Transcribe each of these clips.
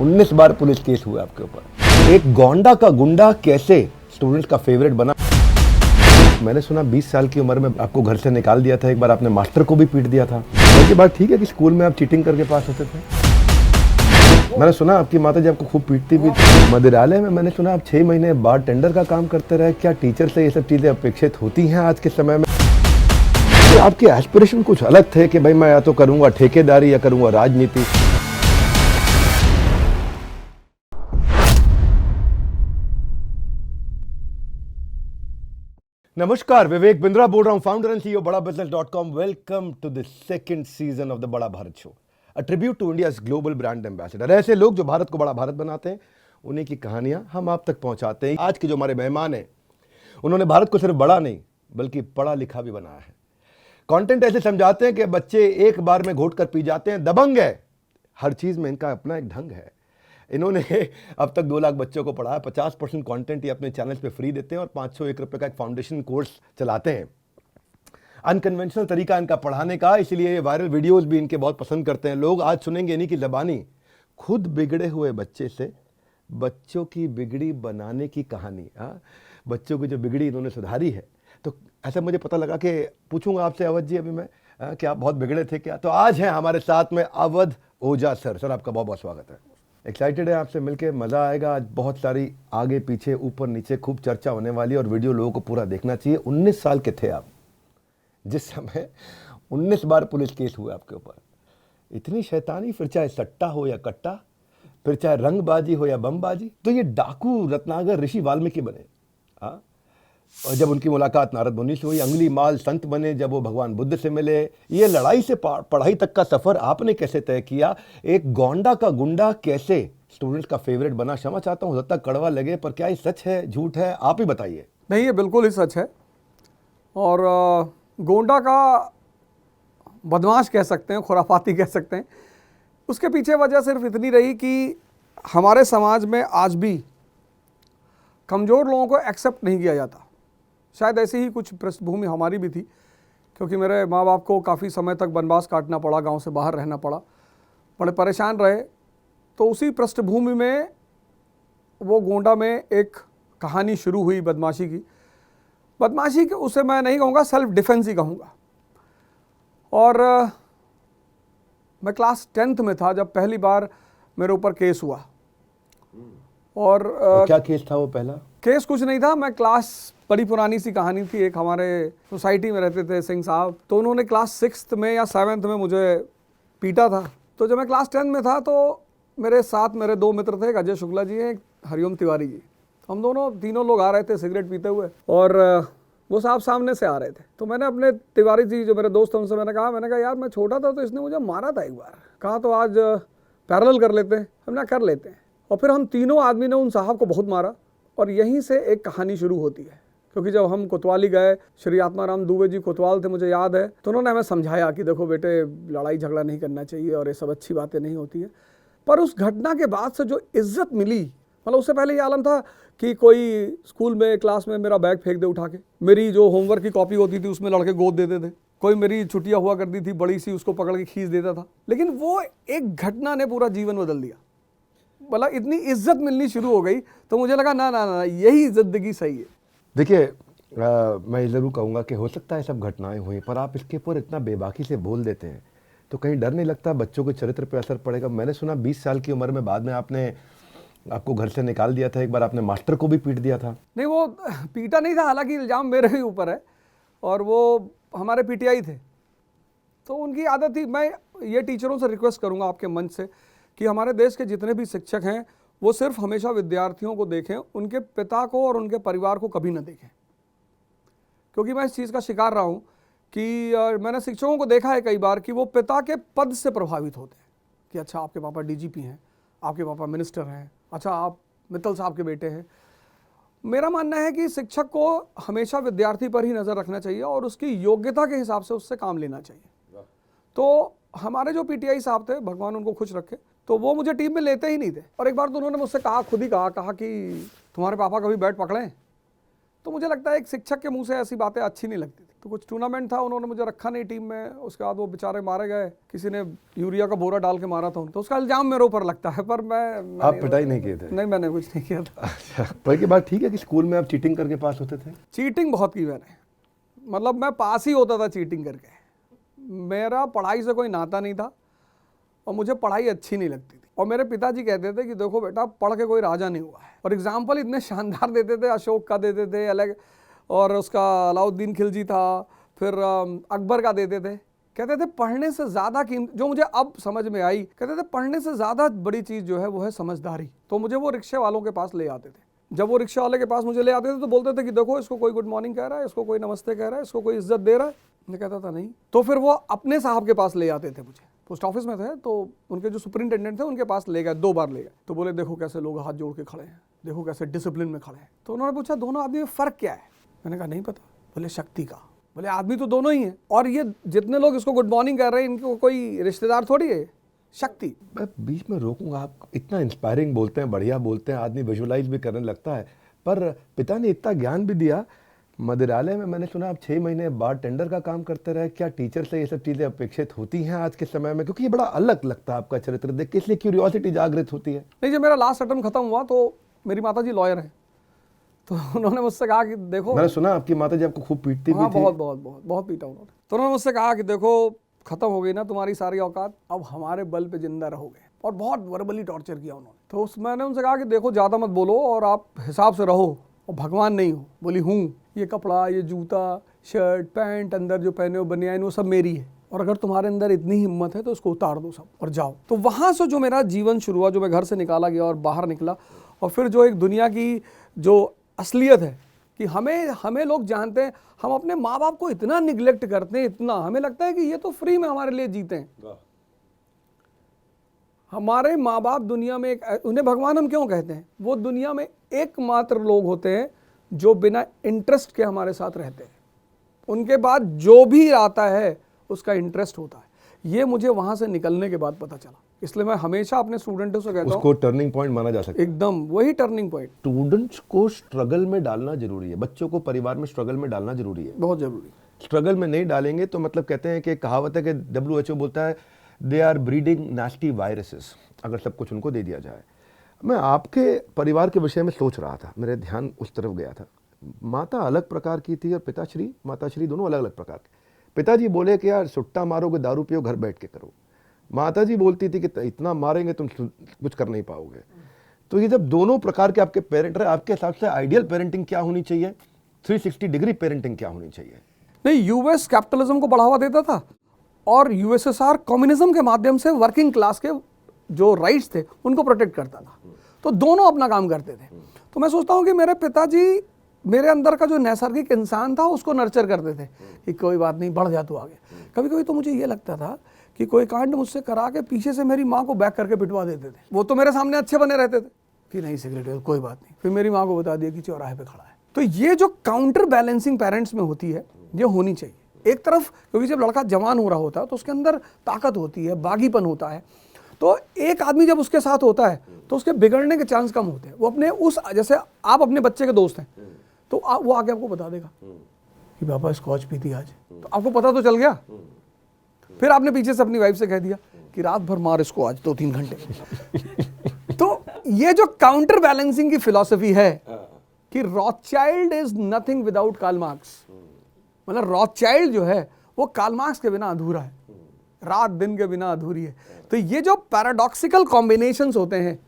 19 बार police case हुआ आपके ऊपर। एक गोंडा का गुंडा कैसे स्टूडेंट्स का फेवरेट बना। मैंने सुना 20 साल की उम्र में आपको घर से निकाल दिया था, एक बार आपने मास्टर को भी पीट दिया था। ये बात ठीक है कि स्कूल में आप चीटिंग करके पास होते थे? मैंने सुना आपकी माता जी आपको खूब पीटती भी थी। मदिरालय में मैंने सुना आप 6 महीने बार टेंडर का काम करते रहे। क्या टीचर से ये सब चीजें अपेक्षित होती हैं आज के समय में? तो आपके एस्पिरेशन कुछ अलग थे कि भाई मैं या तो करूंगा ठेकेदारी या करूंगा राजनीति। नमस्कार, विवेक बिंद्रा बोल रहा हूं, founder and CEO Bada Business dot com. Welcome to the second season of the Bada Bharat show, a tribute to India's global brand ambassador. ऐसे लोग जो भारत को बड़ा भारत बनाते हैं, उन्हीं की कहानियां हम आप तक पहुंचाते हैं। आज के जो हमारे मेहमान हैं, उन्होंने भारत को सिर्फ बड़ा नहीं बल्कि पढ़ा लिखा भी बनाया है। कंटेंट ऐसे समझाते हैं कि बच्चे एक बार में घोट कर पी जाते हैं। दबंग है, हर चीज में इनका अपना एक ढंग है। इन्होंने अब तक 2 लाख बच्चों को पढ़ाया। 50% कंटेंट ये अपने चैनल पे फ्री देते हैं और 501 रुपए का एक फाउंडेशन कोर्स चलाते हैं। अनकन्वेंशनल तरीका इनका पढ़ाने का, इसलिए वायरल वीडियोस भी इनके बहुत पसंद करते हैं लोग। आज सुनेंगे इन्हीं की ज़बानी खुद बिगड़े हुए बच्चे से बच्चों की बिगड़ी बनाने की कहानी। बच्चों की जो बिगड़ी इन्होंने सुधारी है। तो ऐसा मुझे पता लगा कि पूछूंगा आपसे, अवध जी, अभी मैं कि आप बहुत बिगड़े थे क्या? तो आज हैं हमारे साथ में अवध ओझा सर। सर, आपका बहुत बहुत स्वागत है। एक्साइटेड है आपसे मिलके, मज़ा आएगा। आज बहुत सारी आगे पीछे ऊपर नीचे खूब चर्चा होने वाली है और वीडियो लोगों को पूरा देखना चाहिए। 19 साल के थे आप जिस समय 19 बार पुलिस केस हुआ आपके ऊपर। इतनी शैतानी, फिर चाहे सट्टा हो या कट्टा, फिर चाहे रंगबाजी हो या बमबाजी। तो ये डाकू रत्नाकर ऋषि वाल्मीकि बने। हाँ, और जब उनकी मुलाकात नारद मुनि से हुई, अंगुली माल संत बने जब वो भगवान बुद्ध से मिले। ये लड़ाई से पढ़ाई तक का सफर आपने कैसे तय किया? एक गोंडा का गुंडा कैसे स्टूडेंट्स का फेवरेट बना? क्षमा चाहता हूँ ज़्यादा कड़वा लगे, पर क्या ये सच है झूठ है, आप ही बताइए। नहीं, ये बिल्कुल ही सच है। और गोंडा का बदमाश कह सकते हैं, खुराफाती कह सकते हैं। उसके पीछे वजह सिर्फ इतनी रही कि हमारे समाज में आज भी कमज़ोर लोगों को एक्सेप्ट नहीं किया जाता। शायद ऐसी ही कुछ पृष्ठभूमि हमारी भी थी, क्योंकि मेरे माँ बाप को काफ़ी समय तक वनवास काटना पड़ा, गांव से बाहर रहना पड़ा, बड़े परेशान रहे। तो उसी पृष्ठभूमि में वो गोंडा में एक कहानी शुरू हुई बदमाशी की। बदमाशी की उसे मैं नहीं कहूँगा, सेल्फ डिफेंस ही कहूँगा। और मैं क्लास 10th में था जब पहली बार मेरे ऊपर केस हुआ। और क्या केस था वो? पहला केस कुछ नहीं था। मैं क्लास, बड़ी पुरानी सी कहानी थी। एक हमारे सोसाइटी में रहते थे सिंह साहब, तो उन्होंने क्लास 6th में या 7th में मुझे पीटा था। तो जब मैं क्लास 10 में था तो मेरे साथ मेरे 2 मित्र थे, एक अजय शुक्ला जी हैं, एक हरिओम तिवारी जी। हम दोनों तीनों लोग आ रहे थे सिगरेट पीते हुए, और वो साहब सामने से आ रहे थे। तो मैंने अपने तिवारी जी जो मेरे दोस्त हैं उनसे मैंने कहा यार मैं छोटा था तो इसने मुझे मारा था एक बार। कहा तो आज पैरेलल कर लेते हैं। हमने कर लेते हैं। और फिर हम तीनों आदमी ने उन साहब को बहुत मारा, और यहीं से एक कहानी शुरू होती है। क्योंकि जब हम कोतवाली गए, श्री आत्माराम दुबे जी कोतवाल थे, मुझे याद है, तो उन्होंने हमें समझाया कि देखो बेटे, लड़ाई झगड़ा नहीं करना चाहिए और ये सब अच्छी बातें नहीं होती है। पर उस घटना के बाद से जो इज्जत मिली, मतलब उससे पहले ये आलम था कि कोई स्कूल में क्लास में मेरा बैग फेंक दे उठा के, मेरी जो होमवर्क की कॉपी होती थी उसमें लड़के गोद देते थे, कोई मेरी छुट्टियाँ हुआ करती थी बड़ी सी, उसको पकड़ के खींच देता था। लेकिन वो एक घटना ने पूरा जीवन बदल दिया। मतलब इतनी इज्जत मिलनी शुरू हो गई, तो मुझे लगा ना ना ना, यही जिंदगी सही है। देखिए, मैं ज़रूर कहूँगा कि हो सकता है सब घटनाएं हुई, पर आप इसके ऊपर इतना बेबाकी से बोल देते हैं तो कहीं डर नहीं लगता बच्चों के चरित्र पर असर पड़ेगा? मैंने सुना 20 साल की उम्र में बाद में आपको घर से निकाल दिया था, एक बार आपने मास्टर को भी पीट दिया था। नहीं, वो पीटा नहीं था, हालांकि इल्ज़ाम मेरे ही ऊपर है, और वो हमारे पीटीआई थे, तो उनकी आदत थी। मैं ये टीचरों से रिक्वेस्ट करूँगा आपके मंच से कि हमारे देश के जितने भी शिक्षक हैं वो सिर्फ हमेशा विद्यार्थियों को देखें, उनके पिता को और उनके परिवार को कभी ना देखें। क्योंकि मैं इस चीज़ का शिकार रहा हूँ कि मैंने शिक्षकों को देखा है कई बार कि वो पिता के पद से प्रभावित होते हैं कि अच्छा आपके पापा डीजीपी हैं, आपके पापा मिनिस्टर हैं, अच्छा आप मित्तल साहब के बेटे हैं। मेरा मानना है कि शिक्षक को हमेशा विद्यार्थी पर ही नज़र रखना चाहिए और उसकी योग्यता के हिसाब से उससे काम लेना चाहिए। तो हमारे जो पीटीआई साहब थे, भगवान उनको खुश रखे, तो वो मुझे टीम में लेते ही नहीं थे। और एक बार तो उन्होंने मुझसे खुद ही कहा कि तुम्हारे पापा कभी बैट पकड़ें? तो मुझे लगता है एक शिक्षक के मुंह से ऐसी बातें अच्छी नहीं लगती थी। तो कुछ टूर्नामेंट था, उन्होंने मुझे रखा नहीं टीम में, उसके बाद वो बेचारे मारे गए, किसी ने यूरिया का बोरा डाल के मारा था उनको, तो उसका इल्जाम मेरे ऊपर लगता है। पर आप पिटाई नहीं किए थे? नहीं, मैंने कुछ नहीं किया था। अच्छा, पर की बात ठीक है कि स्कूल में आप चीटिंग करके पास होते थे? चीटिंग बहुत की मैंने, मतलब मैं पास ही होता था चीटिंग करके। मेरा पढ़ाई से कोई नाता नहीं था और मुझे पढ़ाई अच्छी नहीं लगती थी। और मेरे पिताजी कहते थे कि देखो बेटा, पढ़ के कोई राजा नहीं हुआ है। और एग्जाम्पल इतने शानदार देते थे, अशोक का देते थे अलग, और उसका अलाउद्दीन खिलजी था, फिर अकबर का देते थे। कहते थे पढ़ने से ज़्यादा कीमत, जो मुझे अब समझ में आई, कहते थे पढ़ने से ज़्यादा बड़ी चीज़ जो है वो है समझदारी। तो मुझे वो रिक्शे वालों के पास ले आते थे। जब वो रिक्शा वाले के पास मुझे ले आते थे तो बोलते थे कि देखो, इसको कोई गुड मॉर्निंग कह रहा है, इसको कोई नमस्ते कह रहा है, इसको कोई इज्जत दे रहा है। मैं कहता था नहीं। तो फिर वो अपने साहब के पास ले आते थे, मुझे पोस्ट ऑफिस में थे, तो उनके जो सुपरिंटेंडेंट थे उनके पास ले गए, 2 बार ले गए। तो बोले देखो कैसे लोग हाथ जोड़ के खड़े हैं, देखो कैसे डिसिप्लिन में खड़े हैं। तो उन्होंने पूछा दोनों आदमी में फ़र्क क्या है? मैंने कहा नहीं पता। बोले शक्ति का। बोले आदमी तो दोनों ही है, और ये जितने लोग इसको गुड मॉर्निंग कर रहे हैं इनको कोई रिश्तेदार थोड़ी है, शक्ति। मैं बीच में रोकूंगा, आप इतना इंस्पायरिंग बोलते हैं, बढ़िया बोलते हैं, आदमी विजुअलाइज भी करने लगता है। पर पिता ने इतना ज्ञान भी दिया। मदिरालय में मैंने सुना आप 6 महीने बार टेंडर का काम करते रहे। क्या टीचर से ये सब चीज़ें अपेक्षित होती हैं आज के समय में? क्योंकि ये बड़ा अलग लगता है आपका चरित्र देख के, इसलिए क्यूरियोसिटी जागृत होती है। नहीं, जब मेरा लास्ट अटेम्प्ट खत्म हुआ तो मेरी माताजी लॉयर हैं, तो उन्होंने मुझसे कहा कि देखो, मैंने सुना आपकी माताजी आपको खूब पीटती भी हाँ, थी। बहुत पीटा उन्होंने। तो उन्होंने मुझसे कहा कि देखो, खत्म हो गई ना तुम्हारी सारी औकात, अब हमारे बल पे जिंदा रहोगे। और बहुत वर्बली टॉर्चर किया उन्होंने। तो मैंने उनसे कहा कि देखो, ज़्यादा मत बोलो और आप हिसाब से रहो, और भगवान नहीं हो। बोली हूँ, ये कपड़ा, ये जूता, शर्ट, पैंट, अंदर जो पहने हो बनियान, वो सब मेरी है, और अगर तुम्हारे अंदर इतनी हिम्मत है तो इसको उतार दो सब और जाओ। तो वहाँ से जो मेरा जीवन शुरू हुआ, जो मैं घर से निकाला गया और बाहर निकला, और फिर जो एक दुनिया की जो असलियत है कि हमें लोग जानते हैं, हम अपने माँ बाप को इतना निगलेक्ट करते हैं, इतना, हमें लगता है कि ये तो फ्री में हमारे लिए जीते हैं। हमारे माँ बाप दुनिया में उन्हें भगवान हम क्यों कहते हैं? वो दुनिया में एकमात्र लोग होते हैं जो बिना इंटरेस्ट के हमारे साथ रहते हैं। उनके बाद जो भी आता है उसका इंटरेस्ट होता है। ये मुझे वहाँ से निकलने के बाद पता चला। इसलिए मैं हमेशा अपने स्टूडेंट्स से कहता हूँ, उसको टर्निंग पॉइंट माना जा सकता है। एकदम वही टर्निंग पॉइंट। स्टूडेंट्स को स्ट्रगल में डालना जरूरी है, बच्चों को परिवार में स्ट्रगल में डालना जरूरी है, बहुत जरूरी। स्ट्रगल में नहीं डालेंगे तो मतलब कहते हैं कि कहावत है कि WHO बोलता है they are breeding nasty viruses, अगर सब कुछ उनको दे दिया जाए। मैं आपके परिवार के विषय में सोच रहा था, मेरे ध्यान उस तरफ गया था। माता अलग प्रकार की थी और पिताश्री माताश्री दोनों अलग अलग प्रकार के। पिताजी बोले कि यार सुट्टा मारोगे, दारू पियो, घर बैठ के करो। माताजी बोलती थी कि इतना मारेंगे तुम कुछ कर नहीं पाओगे। तो ये जब दोनों प्रकार के आपके पेरेंट रहे, आपके हिसाब से आइडियल पेरेंटिंग क्या होनी चाहिए? 360 डिग्री पेरेंटिंग क्या होनी चाहिए? नहीं, यूएस कैपिटलिज्म को बढ़ावा देता था और यूएसएसआर कम्युनिज्म के माध्यम से वर्किंग क्लास के जो राइट्स थे उनको प्रोटेक्ट करता था। तो दोनों अपना काम करते थे। तो मैं सोचता हूँ कि मेरे पिताजी मेरे अंदर का जो नैसर्गिक इंसान था उसको नर्चर करते थे कि कोई बात नहीं, बढ़ जा तू आगे। कभी कभी तो मुझे ये लगता था कि कोई कांड मुझसे करा के पीछे से मेरी माँ को बैक करके पिटवा देते थे। वो तो मेरे सामने अच्छे बने रहते थे कि नहीं सिगरेट कोई बात नहीं, फिर मेरी माँ को बता दिया कि चौराहे पे खड़ा है। तो ये जो काउंटर बैलेंसिंग पेरेंट्स में होती है, ये होनी चाहिए। एक तरफ क्योंकि जब लड़का जवान हो रहा होता है तो उसके अंदर ताकत होती है, बागीपन होता है, तो एक आदमी जब उसके साथ होता है तो उसके बिगड़ने के चांस कम होते हैं। वो अपने उस, जैसे आप अपने बच्चे के दोस्त हैं तो वो आगे आपको बता देगा कि पापा स्कॉच पी थी आज, तो आपको पता तो चल गया। फिर आपने पीछे से अपनी वाइफ से कह दिया कि रात भर मार इसको आज 2-3 घंटे। तो ये जो काउंटर बैलेंसिंग की फिलॉसफी है कि Rothschild is nothing without Karl Marx, मतलब रॉथचाइल्ड जो है वो कार्ल मार्क्स के बिना अधूरा है, रात दिन के बिना अधूरी है। तो ये जो पैराडॉक्सिकल कॉम्बिनेशंस होते हैं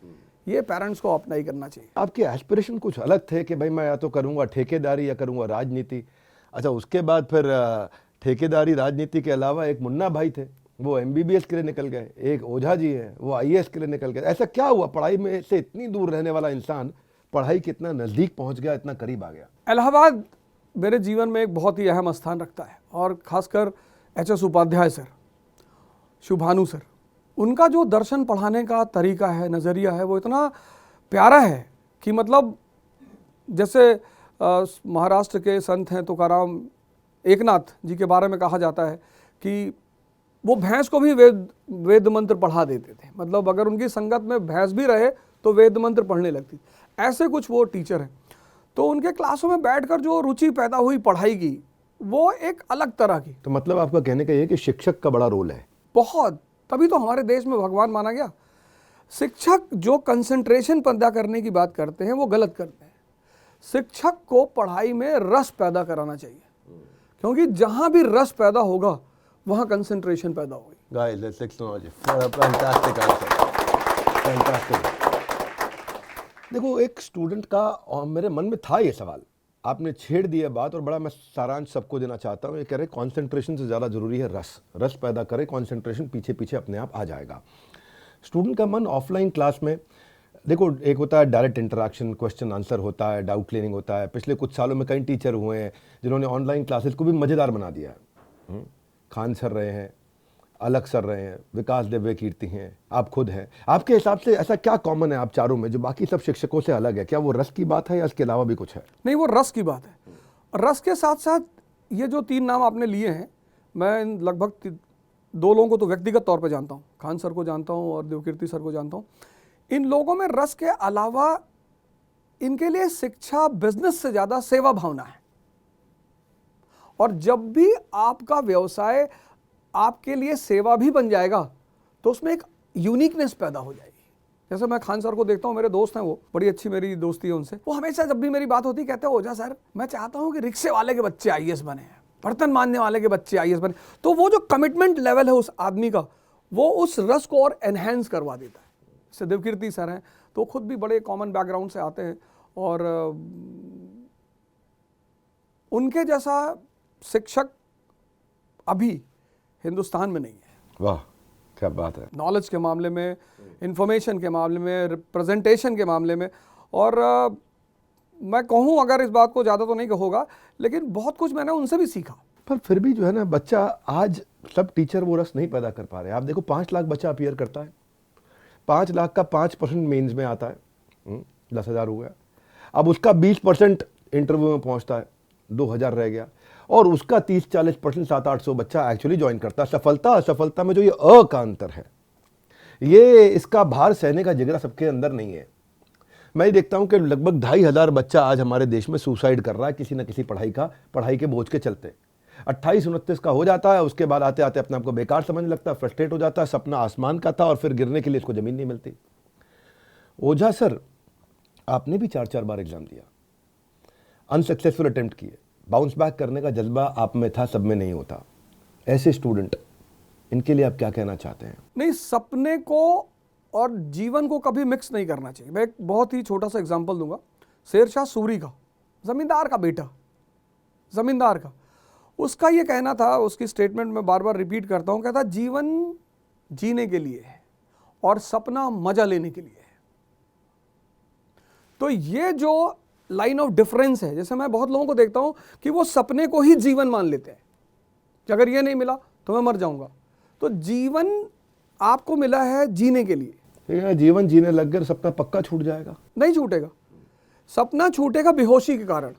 ये पेरेंट्स को अपना ही करना चाहिए। आपके एस्पिरेशन कुछ अलग थे कि भाई मैं या तो करूंगा ठेकेदारी या करूंगा राजनीति। अच्छा, उसके बाद फिर ठेकेदारी राजनीति के अलावा एक मुन्ना भाई थे, वो MBBS के लिए निकल गए। एक ओझा जी हैं, वो IAS के लिए निकल गए। ऐसा क्या हुआ? पढ़ाई में से इतनी दूर रहने वाला इंसान पढ़ाई के इतना नज़दीक पहुंच गया, इतना करीब आ गया? इलाहाबाद मेरे जीवन में एक बहुत ही अहम स्थान रखता है, और खासकर HS उपाध्याय सर, शुभानु सर, उनका जो दर्शन पढ़ाने का तरीका है, नज़रिया है, वो इतना प्यारा है कि मतलब जैसे महाराष्ट्र के संत हैं तुकाराम एकनाथ जी के बारे में कहा जाता है कि वो भैंस को भी वेद मंत्र पढ़ा देते थे। मतलब अगर उनकी संगत में भैंस भी रहे तो वेद मंत्र पढ़ने लगती। ऐसे कुछ वो टीचर हैं। तो उनके क्लासों में बैठकर जो रुचि पैदा हुई पढ़ाई की, वो एक अलग तरह की। तो मतलब आपका कहने का ये है कि शिक्षक का बड़ा रोल है। बहुत, तभी तो हमारे देश में भगवान माना गया। शिक्षक जो कंसंट्रेशन पैदा करने की बात करते हैं वो गलत करते हैं। शिक्षक को पढ़ाई में रस पैदा कराना चाहिए, क्योंकि जहां भी रस पैदा होगा वहां कंसंट्रेशन पैदा होगी। Guys, let's acknowledge it. Fantastic answer. Fantastic. देखो, एक स्टूडेंट का और मेरे मन में था ये सवाल, आपने छेड़ दिया बात, और बड़ा मैं सारांश सबको देना चाहता हूँ। ये कह रहे कंसंट्रेशन से ज़्यादा ज़रूरी है रस। रस पैदा करे, कंसंट्रेशन पीछे पीछे अपने आप आ जाएगा। स्टूडेंट का मन ऑफलाइन क्लास में, देखो, एक होता है डायरेक्ट इंटरेक्शन, क्वेश्चन आंसर होता है, डाउट क्लियरिंग होता है। पिछले कुछ सालों में कई टीचर हुए हैं जिन्होंने ऑनलाइन क्लासेस को भी मज़ेदार बना दिया है। खान सर रहे हैं, अलग सर रहे हैं, विकास दिव्य कीर्ति हैं, आप खुद हैं। आपके हिसाब से ऐसा क्या कॉमन है आप चारों में जो बाकी सब शिक्षकों से अलग है? क्या वो रस की बात है या इसके अलावा भी कुछ है? नहीं, वो रस की बात है। रस के साथ साथ ये जो 3 नाम आपने लिए हैं, मैं लगभग 2 लोगों को तो व्यक्तिगत तौर पे जानता हूँ, खान सर को जानता हूँ और देवकीर्ति सर को जानता हूँ। इन लोगों में रस के अलावा इनके लिए शिक्षा बिजनेस से ज़्यादा सेवा भावना है। और जब भी आपका व्यवसाय आपके लिए सेवा भी बन जाएगा तो उसमें एक यूनिकनेस पैदा हो जाएगी। जैसे मैं खान सर को देखता हूँ, मेरे दोस्त हैं, वो बड़ी अच्छी मेरी दोस्ती है उनसे। वो हमेशा जब भी मेरी बात होती है कहते हैं, ओझा सर मैं चाहता हूँ कि रिक्शे वाले के बच्चे आईएएस बने, बर्तन मांजने वाले के बच्चे आईएएस बने। तो वो जो कमिटमेंट लेवल है उस आदमी का, वो उस रस को और एनहेंस करवा देता है। जैसे देवकीर्ति सर हैं, तो खुद भी बड़े कॉमन बैकग्राउंड से आते हैं, और उनके जैसा शिक्षक अभी हिंदुस्तान में नहीं है। वाह, क्या बात है। नॉलेज के मामले में, इंफॉर्मेशन के मामले में, रिप्रेजेंटेशन के मामले में। और मैं कहूँ, अगर इस बात को ज़्यादा तो नहीं कहूँगा, लेकिन बहुत कुछ मैंने उनसे भी सीखा। पर फिर भी जो है ना, बच्चा आज सब टीचर वो रस नहीं पैदा कर पा रहे। आप देखो, 5 लाख बच्चा अपीयर करता है, 5 लाख का 5% मेंस में आता है, 10,000 हो गया। अब उसका 20% इंटरव्यू में पहुंचता है, 2,000 रह गया। और उसका 30-40%, 700-800 बच्चा एक्चुअली ज्वाइन करता है। सफलता असफलता में जो ये का अंतर है, ये इसका भार सहने का जिगरा सबके अंदर नहीं है। मैं देखता हूं कि लगभग 2,500 बच्चा आज हमारे देश में सुसाइड कर रहा है किसी न किसी पढ़ाई के बोझ के चलते। 28-29 का हो जाता है, उसके बाद आते आते अपने आप को बेकार समझने लगता है, फ्रस्ट्रेट हो जाता है, सपना आसमान का था और फिर गिरने के लिए इसको जमीन नहीं मिलती। ओझा सर, आपने भी 4-4 बार एग्जाम दिया, अनसक्सेसफुल अटेम्प्ट किए, बाउंस बैक करने का जज्बा आप में था, सब में नहीं होता। ऐसे स्टूडेंट, इनके लिए आप क्या कहना चाहते हैं? नहीं, सपने को और जीवन को कभी मिक्स नहीं करना चाहिए। मैं एक बहुत ही छोटा सा एग्जांपल दूंगा। शेरशाह सूरी का, जमींदार का बेटा, जमींदार का, उसका ये कहना था, उसकी स्टेटमेंट में बार बार रिपीट करता हूँ, कहता जीवन जीने के लिए है और सपना मजा लेने के लिए है। तो ये जो लाइन ऑफ डिफरेंस है, जैसे मैं बहुत लोगों को देखता हूं कि वो सपने को ही जीवन मान लेते हैं कि अगर ये नहीं मिला तो मैं मर जाऊंगा। तो जीवन आपको मिला है जीने के लिए। जीवन जीने लग गए, सपना पक्का छूट जाएगा? नहीं छूटेगा। सपना छूटेगा बेहोशी के कारण,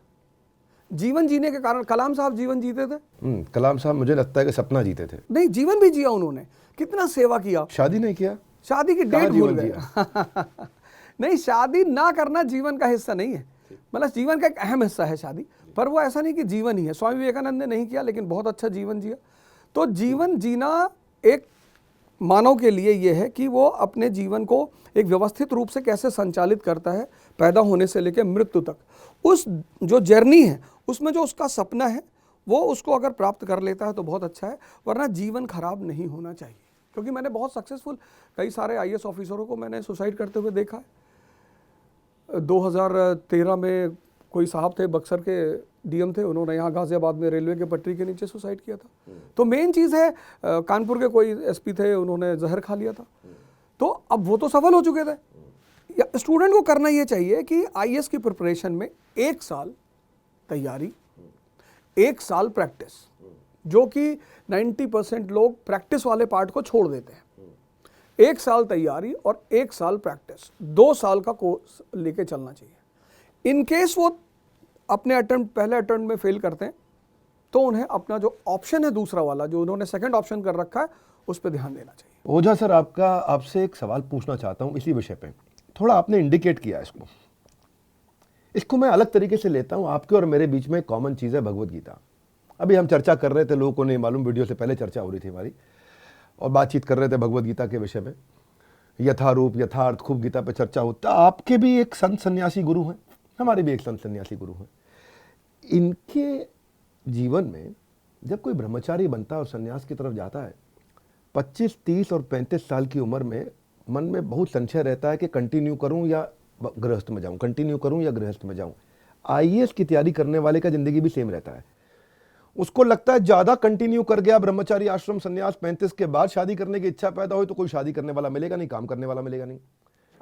जीवन जीने के कारण। कलाम साहब जीवन जीते थे? कलाम साहब मुझे लगता है कि सपना जीते थे। नहीं, जीवन भी जिया उन्होंने। कितना सेवा किया। शादी नहीं किया, शादी की डेट भूल गए। नहीं, शादी ना करना जीवन का हिस्सा नहीं है, मतलब जीवन का एक अहम हिस्सा है शादी, पर वो ऐसा नहीं कि जीवन ही है। स्वामी विवेकानंद ने नहीं किया, लेकिन बहुत अच्छा जीवन जिया। तो जीवन जीना एक मानव के लिए ये है कि वो अपने जीवन को एक व्यवस्थित रूप से कैसे संचालित करता है, पैदा होने से लेकर मृत्यु तक। उस जो जर्नी है उसमें जो उसका सपना है वो उसको अगर प्राप्त कर लेता है तो बहुत अच्छा है, वरना जीवन खराब नहीं होना चाहिए। क्योंकि मैंने बहुत सक्सेसफुल कई सारे आईएएस ऑफिसरों को मैंने सुसाइड करते हुए देखा है। 2013 में कोई साहब थे, बक्सर के डीएम थे, उन्होंने यहाँ गाजियाबाद में रेलवे के पटरी के नीचे सुसाइड किया था। तो मेन चीज़ है, कानपुर के कोई एसपी थे, उन्होंने जहर खा लिया था। तो अब वो तो सफल हो चुके थे। स्टूडेंट को करना ये चाहिए कि आईएएस की प्रिपरेशन में 1 साल तैयारी, 1 साल प्रैक्टिस, जो कि 90% लोग प्रैक्टिस वाले पार्ट को छोड़ देते हैं। 1 साल तैयारी और 1 साल प्रैक्टिस, 2 साल का कोर्स लेके चलना चाहिए। इन केस वो अपने अटेम्प्ट, पहले अटेम्प्ट में फेल करते हैं, तो उन्हें अपना जो ऑप्शन है दूसरा वाला, जो उन्होंने सेकंड ऑप्शन कर रखा है, उस पर ध्यान देना चाहिए। ओझा सर, आपसे एक सवाल पूछना चाहता हूं इसी विषय पे। थोड़ा आपने इंडिकेट किया इसको। इसको मैं अलग तरीके से लेता हूँ। आपके और मेरे बीच में कॉमन चीज़ है भगवत गीता। अभी हम चर्चा कर रहे थे, लोगों को नहीं मालूम, वीडियो से पहले चर्चा हो रही थी हमारी, और बातचीत कर रहे थे भगवत गीता के विषय में, यथारूप यथार्थ, खूब गीता पे चर्चा होता। आपके भी एक संत सन्यासी गुरु हैं, हमारे भी एक संत सन्यासी गुरु हैं। इनके जीवन में जब कोई ब्रह्मचारी बनता है और सन्यास की तरफ जाता है, 25, 30 और 35 साल की उम्र में मन में बहुत संशय रहता है कि कंटिन्यू करूं या गृहस्थ में जाऊं, कंटिन्यू करूं या गृहस्थ में जाऊं। आईएएस की तैयारी करने वाले का जिंदगी भी सेम रहता है। उसको लगता है ज्यादा कंटिन्यू कर गया ब्रह्मचारी आश्रम संन्यास, 35 के बाद शादी करने की इच्छा पैदा हुई तो कोई शादी करने वाला मिलेगा नहीं, काम करने वाला मिलेगा नहीं।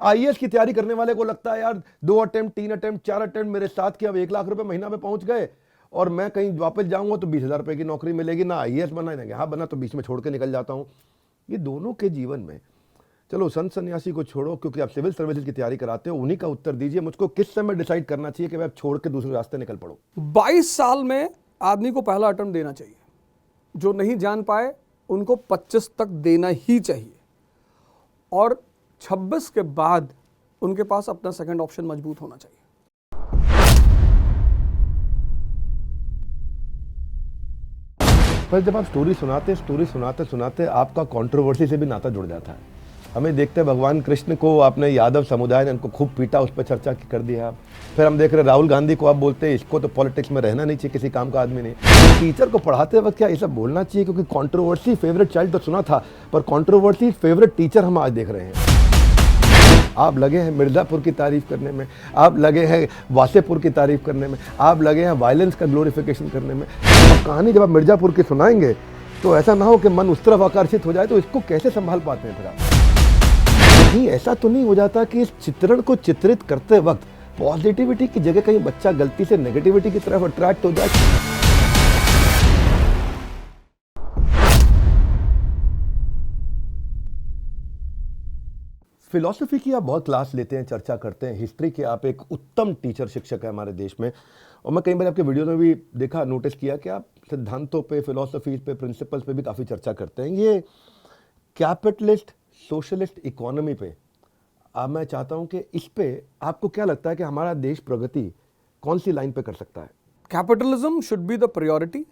आईएएस की तैयारी करने वाले को लगता है यार 2 अटेम्प्ट, 3 अटेम्प्ट, 4 अटेम्प्ट मेरे साथ किया, अब 1 लाख रुपए महीना में पहुंच गए और मैं कहीं वापस जाऊंगा तो 20,000 रुपए की नौकरी मिलेगी, ना आईएएस बना ना यहाँ बना, तो बीच में छोड़ के निकल जाता हूं। ये दोनों के जीवन में, चलो संत सन्यासी को छोड़ो क्योंकि आप सिविल सर्विसेज की तैयारी कराते हो, उन्हीं का उत्तर दीजिए मुझको, किस समय डिसाइड करना चाहिए कि आप छोड़ के दूसरे रास्ते निकल पड़ो? 22 साल में आदमी को पहला अटेम्प्ट देना चाहिए। जो नहीं जान पाए उनको 25 तक देना ही चाहिए, और 26 के बाद उनके पास अपना सेकंड ऑप्शन मजबूत होना चाहिए। पर जब आप स्टोरी सुनाते सुनाते आपका कंट्रोवर्सी से भी नाता जुड़ जाता है। हमें देखते हैं भगवान कृष्ण को आपने यादव समुदाय ने उनको खूब पीटा, उस पर चर्चा कर दी है आप। फिर हम देख रहे राहुल गांधी को आप बोलते हैं इसको तो पॉलिटिक्स में रहना नहीं चाहिए, किसी काम का आदमी नहीं। टीचर को पढ़ाते वक्त क्या ये सब बोलना चाहिए? क्योंकि कंट्रोवर्सी फेवरेट चाइल्ड तो सुना था, पर कंट्रोवर्सी फेवरेट टीचर हम आज देख रहे हैं। आप लगे हैं मिर्ज़ापुर की तारीफ करने में, आप लगे हैं वासेपुर की तारीफ करने में, आप लगे हैं वायलेंस का ग्लोरिफिकेशन करने में। और कहानी जब आप मिर्ज़ापुर की सुनाएंगे तो ऐसा ना हो कि मन उस तरफ आकर्षित हो जाए, तो इसको कैसे संभाल पाते हैं फिर आप? नहीं, ऐसा तो नहीं हो जाता कि इस चित्रण को चित्रित करते वक्त पॉजिटिविटी की जगह कहीं बच्चा गलती से नेगेटिविटी की तरफ अट्रैक्ट हो जाए? फिलॉसफी की आप बहुत क्लास लेते हैं, चर्चा करते हैं, हिस्ट्री के आप एक उत्तम टीचर, शिक्षक है हमारे देश में। और मैं कई बार आपके वीडियो में भी देखा, नोटिस किया कि आप सिद्धांतों पे, फिलॉसफी पे, प्रिंसिपल्स पे भी काफ़ी चर्चा करते हैं। ये कैपिटलिस्ट सोशलिस्ट इकोनॉमी पे अब मैं चाहता हूं कि इस पे आपको क्या लगता है कि हमारा देश प्रगति कौन सी लाइन पे कर सकता है? Capitalism should be the priority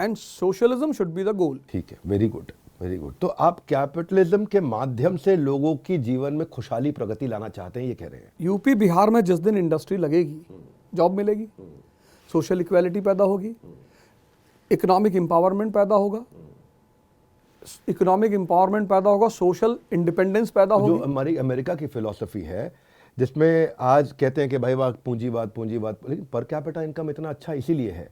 and socialism should be the goal. ठीक है, वेरी गुड, वेरी गुड। तो आप कैपिटलिज्म के माध्यम से लोगों की जीवन में खुशहाली प्रगति लाना चाहते हैं, ये कह रहे हैं? यूपी बिहार में जिस दिन इंडस्ट्री लगेगी, जॉब मिलेगी, सोशल इक्वालिटी पैदा होगी, इकोनॉमिक एम्पावरमेंट पैदा होगा, इकोनॉमिक एम्पावरमेंट पैदा होगा, सोशल इंडिपेंडेंस पैदा होगी। जो हमारी अमेरिका की फिलॉसफी है, जिसमें आज कहते हैं कि भाई वाह पूंजीवाद पूंजीवाद, लेकिन पर कैपिटा इनकम इतना अच्छा इसीलिए है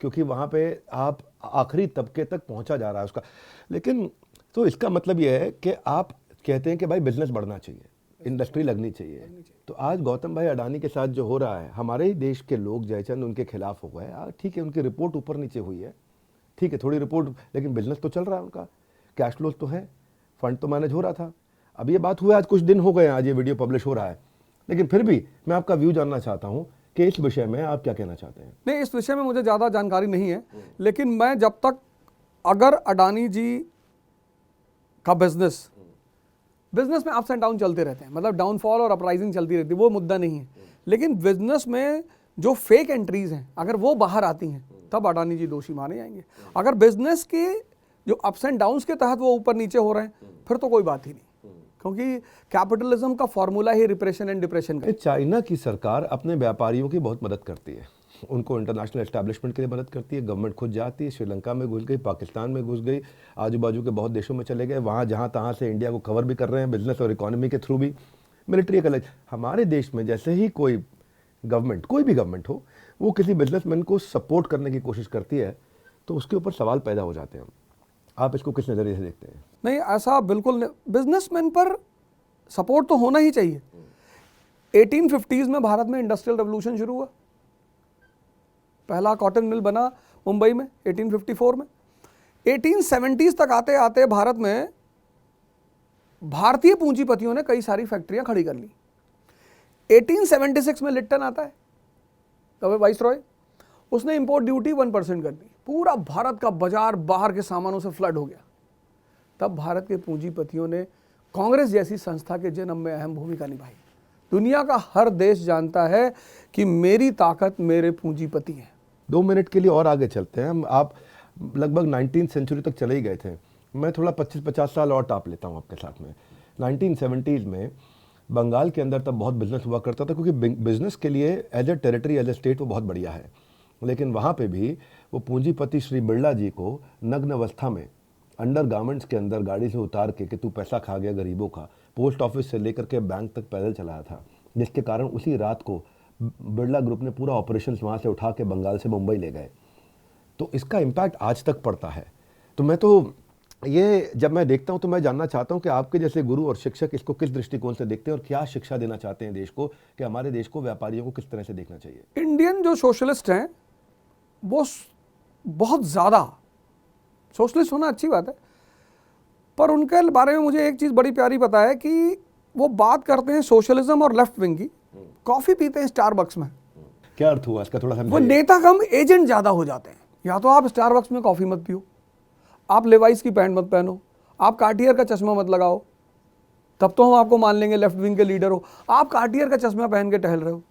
क्योंकि वहाँ पे आप आखिरी तबके तक पहुँचा जा रहा है उसका। लेकिन तो इसका मतलब यह है कि आप कहते हैं कि भाई बिजनेस बढ़ना चाहिए, इंडस्ट्री लगनी चाहिए। तो आज गौतम भाई अडानी के साथ जो हो रहा है, हमारे ही देश के लोग जयचंद उनके खिलाफ हो गए। ठीक है, उनकी रिपोर्ट ऊपर नीचे हुई है, ठीक है, थोड़ी रिपोर्ट, लेकिन बिजनेस तो चल रहा है उनका, कैश फ्लोज तो है, फंड तो मैनेज हो रहा था। अब ये बात हुआ आज कुछ दिन हो गए, आज ये वीडियो पब्लिश हो रहा है, लेकिन फिर भी मैं आपका व्यू जानना चाहता हूं कि इस विषय में आप क्या कहना चाहते हैं? नहीं, इस विषय में मुझे ज़्यादा जानकारी नहीं है, लेकिन मैं जब तक, अगर अडानी जी का बिजनेस में अप्स एंड डाउन चलते रहते हैं, मतलब डाउनफॉल और अपराइजिंग चलती रहती है, वो मुद्दा नहीं है। लेकिन बिजनेस में जो फेक एंट्रीज हैं, अगर वो बाहर आती हैं, तब अडानी जी दोषी माने जाएंगे। अगर बिजनेस के जो अप्स एंड डाउन्स के तहत वो ऊपर नीचे हो रहे हैं, फिर तो कोई बात ही नहीं, क्योंकि कैपिटलिज्म का formula he repression and depression का। चाइना की सरकार अपने व्यापारियों की बहुत मदद करती है, उनको इंटरनेशनल एस्टैब्लिशमेंट के लिए मदद करती है। गवर्नमेंट खुद जाती है, श्रीलंका में घुस गई, पाकिस्तान में घुस गई, आजू बाजू के बहुत देशों में चले गए, वहाँ जहाँ तहाँ से इंडिया को कवर भी कर रहे हैं, बिजनेस और इकोनॉमी के थ्रू भी, मिलिट्री का। हमारे देश में जैसे ही कोई गवर्नमेंट, कोई भी गवर्नमेंट हो, वो किसी बिजनेसमैन को सपोर्ट करने की कोशिश करती है, तो उसके ऊपर सवाल पैदा हो जाते हैं। आप इसको किस नज़रिए से देखते हैं? नहीं, ऐसा बिल्कुल नहीं। बिजनेसमैन पर सपोर्ट तो होना ही चाहिए। 1850s में भारत में इंडस्ट्रियल रेवोल्यूशन शुरू हुआ, पहला कॉटन मिल बना मुंबई में 1854 में। 1870s तक आते आते भारत में भारतीय पूंजीपतियों ने कई सारी फैक्ट्रियां खड़ी कर ली। 1876 में लिप्टन आता है, तब वाइस रॉय, उसने इंपोर्ट ड्यूटी 1% कर दी, पूरा भारत का बाजार बाहर के सामानों से फ्लड हो गया। तब भारत के पूंजीपतियों ने कांग्रेस जैसी संस्था के जन्म में अहम भूमिका निभाई। दुनिया का हर देश जानता है कि मेरी ताकत मेरे पूंजीपति हैं। 2 मिनट के लिए और आगे चलते हैं हम। आप लगभग 19th सेंचुरी तक चले ही गए थे। मैं थोड़ा 25-50 साल और टाप लेता हूँ आपके साथ में। 1970s में बंगाल के अंदर तब बहुत बिजनेस हुआ करता था, क्योंकि बिजनेस के लिए as a territory, as a state वो बहुत बढ़िया है। लेकिन वहाँ पे भी वो पूंजीपति श्री बिरला जी को नग्न अवस्था में अंडर गारमेंट्स के अंदर गाड़ी से उतार के कि तू पैसा खा गया गरीबों का, पोस्ट ऑफिस से लेकर के बैंक तक पैदल चलाया था, जिसके कारण उसी रात को बिरला ग्रुप ने पूरा ऑपरेशन वहाँ से उठा के बंगाल से मुंबई ले गए। तो इसका इम्पैक्ट आज तक पड़ता है। तो मैं तो ये जब मैं देखता हूँ तो मैं जानना चाहता हूँ कि आपके जैसे गुरु और शिक्षक इसको किस दृष्टिकोण से देखते हैं और क्या शिक्षा देना चाहते हैं देश को, कि हमारे देश को व्यापारियों को किस तरह से देखना चाहिए। इंडियन जो सोशलिस्ट हैं वो बहुत ज़्यादा, सोशलिस्ट होना अच्छी बात है, पर उनके बारे में मुझे एक चीज़ बड़ी प्यारी पता है कि वो बात करते हैं सोशलिज्म और लेफ्ट विंग की, कॉफ़ी पीते हैं स्टारबक्स में। क्या अर्थ हुआ इसका, थोड़ा वो समझाइए। नेता कम एजेंट ज़्यादा हो जाते हैं। या तो आप स्टारबक्स में कॉफ़ी मत पियो, आप लेवाइस की पैंट मत पहनो, आप कार्टियर का चश्मा मत लगाओ, तब तो हम आपको मान लेंगे लेफ्ट विंग के लीडर हो। आप कार्टियर का चश्मा पहन के टहल रहे हो,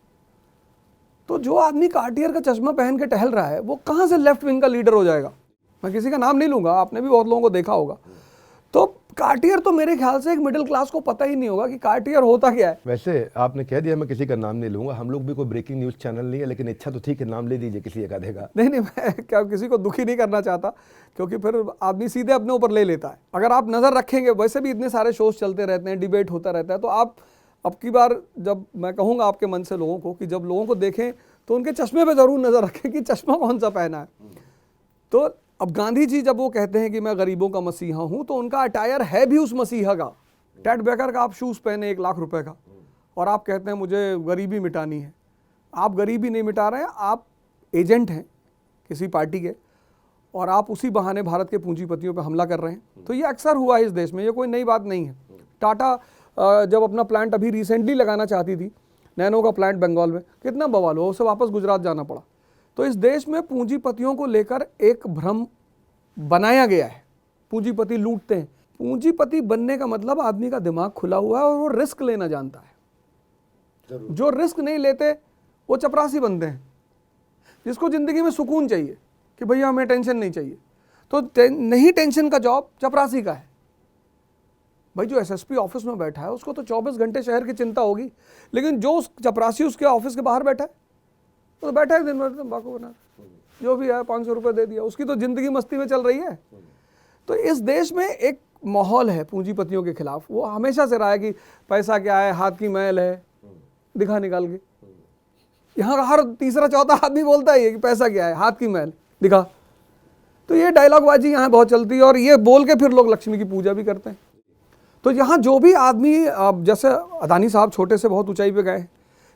तो जो आदमी कार्टियर का चश्मा पहन के टहल रहा है वो कहाँ से लेफ्ट विंग का लीडर हो जाएगा। मैं किसी का नाम नहीं लूँगा, आपने भी बहुत लोगों को देखा होगा। तो कार्टियर तो मेरे ख्याल से एक मिडिल क्लास को पता ही नहीं होगा कि कार्टियर होता क्या है। वैसे आपने कह दिया, मैं किसी का नाम नहीं लूंगा, हम लोग भी कोई ब्रेकिंग न्यूज़ चैनल नहीं है, लेकिन इच्छा तो थी कि नाम ले दीजिए किसी एक आधे का। नहीं, मैं क्या किसी को दुखी नहीं करना चाहता, क्योंकि फिर आदमी सीधे अपने ऊपर ले लेता है। अगर आप नज़र रखेंगे, वैसे भी इतने सारे शोज चलते रहते हैं, डिबेट होता रहता है, तो आप अब की बार जब मैं कहूँगा आपके मन से लोगों को कि जब लोगों को देखें तो उनके चश्मे पे ज़रूर नज़र रखें कि चश्मा कौन सा पहना है। तो अब गांधी जी जब वो कहते हैं कि मैं गरीबों का मसीहा हूँ, तो उनका अटायर है भी उस मसीहा का। टेड बेकर का आप शूज़ पहने 1 लाख रुपए का, और आप कहते हैं मुझे गरीबी मिटानी है। आप गरीबी नहीं मिटा रहे हैं, आप एजेंट हैं किसी पार्टी के, और आप उसी बहाने भारत के पूंजीपतियों पे हमला कर रहे हैं। तो ये अक्सर हुआ है इस देश में, ये कोई नई बात नहीं है। टाटा जब अपना प्लांट अभी रिसेंटली लगाना चाहती थी, नैनो का प्लांट बंगाल में, कितना बवाल हुआ, उसे वापस गुजरात जाना पड़ा। तो इस देश में पूंजीपतियों को लेकर एक भ्रम बनाया गया है, पूंजीपति लूटते हैं। पूंजीपति बनने का मतलब आदमी का दिमाग खुला हुआ है और वो रिस्क लेना जानता है। जो रिस्क नहीं लेते वो चपरासी बनते हैं। जिसको जिंदगी में सुकून चाहिए कि भैया हमें टेंशन नहीं चाहिए, तो नहीं टेंशन का जॉब चपरासी का है। भाई जो एसएसपी ऑफिस में बैठा है उसको तो 24 घंटे शहर की चिंता होगी, लेकिन जो चपरासी उसके ऑफिस के बाहर बैठा है वो तो बैठा है दिन भर तंबाकू बना, जो भी है 500 रुपये दे दिया, उसकी तो जिंदगी मस्ती में चल रही है। तो इस देश में एक माहौल है पूंजीपतियों के खिलाफ, वो हमेशा से रहा है कि पैसा क्या है, हाथ की मैल है, दिखा निकाल के। यहाँ का हर तीसरा चौथा आदमी बोलता है कि पैसा क्या है, हाथ की मैल दिखा। तो ये डायलॉगबाजी यहाँ बहुत चलती है, और ये बोल के फिर लोग लक्ष्मी की पूजा भी करते हैं। तो यहाँ जो भी आदमी, जैसे अदानी साहब छोटे से बहुत ऊंचाई पे गए,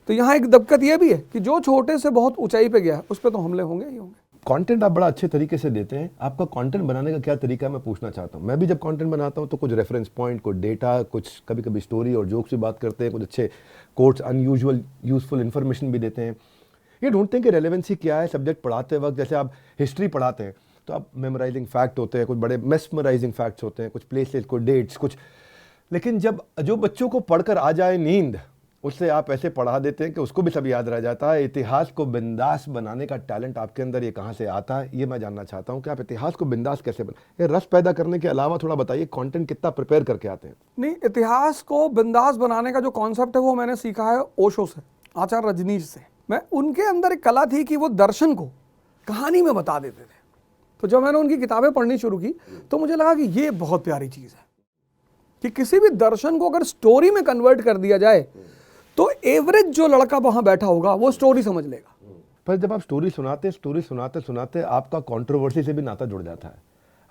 तो यहाँ एक दिक्कत ये भी है कि जो छोटे से बहुत ऊंचाई पे गया है उस पर तो हमले होंगे ही होंगे। कंटेंट आप बड़ा अच्छे तरीके से देते हैं। आपका कंटेंट बनाने का क्या तरीका है, मैं पूछना चाहता हूँ। मैं भी जब कंटेंट बनाता हूँ तो कुछ रेफरेंस पॉइंट, कुछ डेटा, कुछ कभी कभी स्टोरी और जोक्स भी बात करते हैं, कुछ अच्छे कोट्स, अनयूजुअल यूजफुल इन्फॉर्मेशन भी देते हैं। ये ढूंढते हैं कि रेलेवेंसी क्या है सब्जेक्ट पढ़ाते वक्त। जैसे आप हिस्ट्री पढ़ाते हैं तो आप मेमोराइजिंग फैक्ट होते हैं, कुछ बड़े मेस्मराइजिंग फैक्ट्स होते हैं, कुछ प्लेसेस, कुछ डेट्स, कुछ। लेकिन जब जो बच्चों को पढ़कर आ जाए नींद, उससे आप ऐसे पढ़ा देते हैं कि उसको भी सब याद रह जाता है। इतिहास को बिंदास बनाने का टैलेंट आपके अंदर ये कहाँ से आता है, ये मैं जानना चाहता हूँ कि आप इतिहास को बिंदास कैसे ये रस पैदा करने के अलावा थोड़ा बताइए कंटेंट कितना प्रिपेयर करके आते हैं। नहीं, इतिहास को बिंदास बनाने का जो कॉन्सेप्ट है वो मैंने सीखा है ओशो से, आचार्य रजनीश से। मैं उनके अंदर एक कला थी कि वो दर्शन को कहानी में बता देते थे। तो जब मैंने उनकी किताबें पढ़नी शुरू की तो मुझे लगा कि ये बहुत प्यारी चीज़ है कि किसी भी दर्शन को अगर स्टोरी में कन्वर्ट कर दिया जाए तो एवरेज जो लड़का वहां बैठा होगा वो स्टोरी समझ लेगा। पर जब आप स्टोरी सुनाते सुनाते आपका कंट्रोवर्सी से भी नाता जुड़ जाता है।